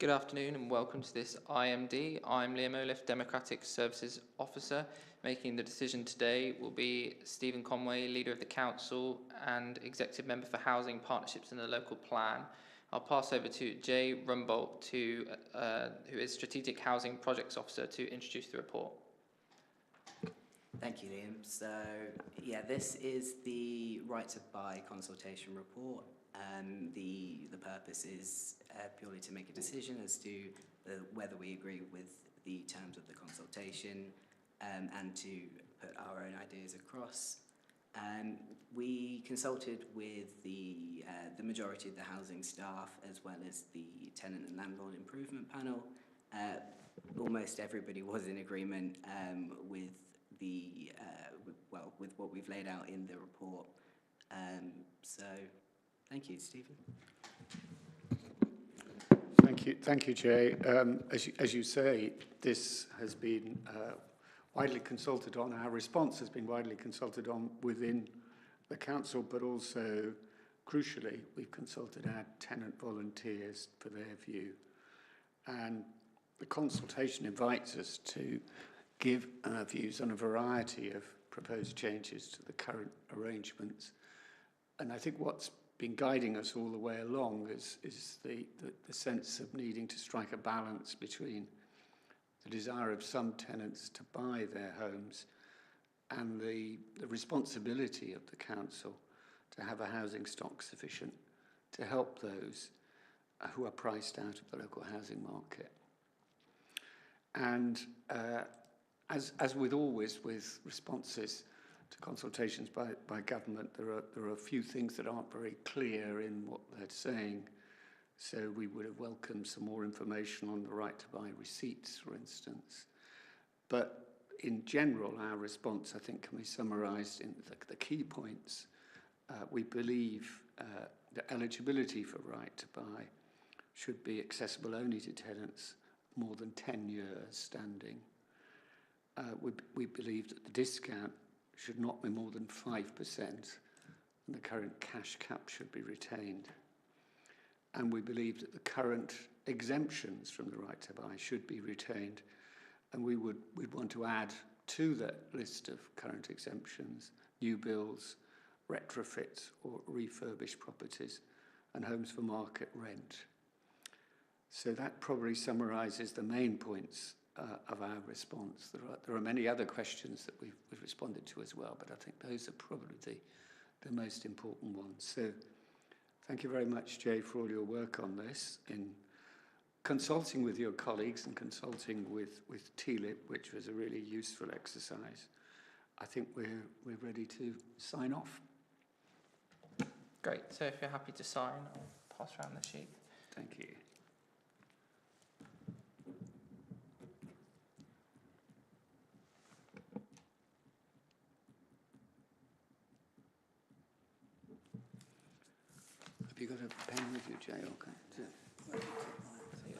Good afternoon and welcome to this IEMD. I'm Liam Oliffe, Democratic Services Officer. Making the decision today will be Stephen Conway, Leader of the Council and Executive Member for Housing, Partnerships and the Local Plan. I'll pass over to Jay Rumbolt, who is Strategic Housing Projects Officer, to introduce the report. Thank you, Liam. So, this is the Right to Buy consultation report. The purpose is purely to make a decision as to whether we agree with the terms of the consultation and to put our own ideas across. We consulted with the majority of the housing staff as well as the tenant and landlord improvement panel. Almost everybody was in agreement with with what we've laid out in the report. So, thank you, Stephen. Thank you, Jay. As you say, this has been widely consulted on. Our response has been widely consulted on within the council, but also, crucially, we've consulted our tenant volunteers for their view. And the consultation invites us to give our views on a variety of proposed changes to the current arrangements. And I think what's been guiding us all the way along is the sense of needing to strike a balance between the desire of some tenants to buy their homes and the responsibility of the council to have a housing stock sufficient to help those who are priced out of the local housing market. And as with always with responses to consultations by government, there are a few things that aren't very clear in what they're saying. So we would have welcomed some more information on the right to buy receipts, for instance. But in general, our response, I think, can be summarised in the key points. We believe that eligibility for right to buy should be accessible only to tenants more than 10 years standing. We believe that the discount should not be more than 5%, and the current cash cap should be retained. And we believe that the current exemptions from the right to buy should be retained, and we'd want to add to that list of current exemptions new builds, retrofits or refurbished properties, and homes for market rent. So that probably summarises the main points of our response. There are many other questions that we've responded to as well, but I think those are probably the most important ones. So thank you very much, Jay, for all your work on this in consulting with your colleagues and consulting with TLIP, which was a really useful exercise. I think we're ready to sign off. Great. So if you're happy to sign, I'll pass around the sheet. Thank you. Have you got a pen with you, Jay? Okay. So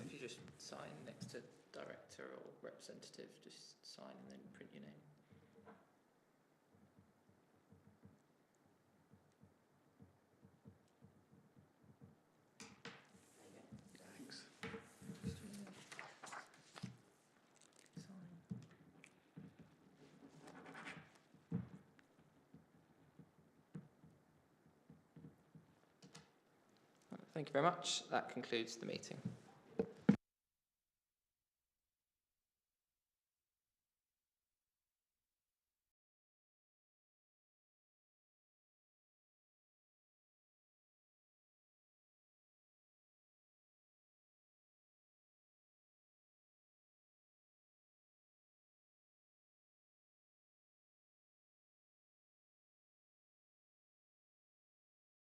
if you just sign next to director or representative, just sign and then print your name. Thanks. Thank you very much. That concludes the meeting.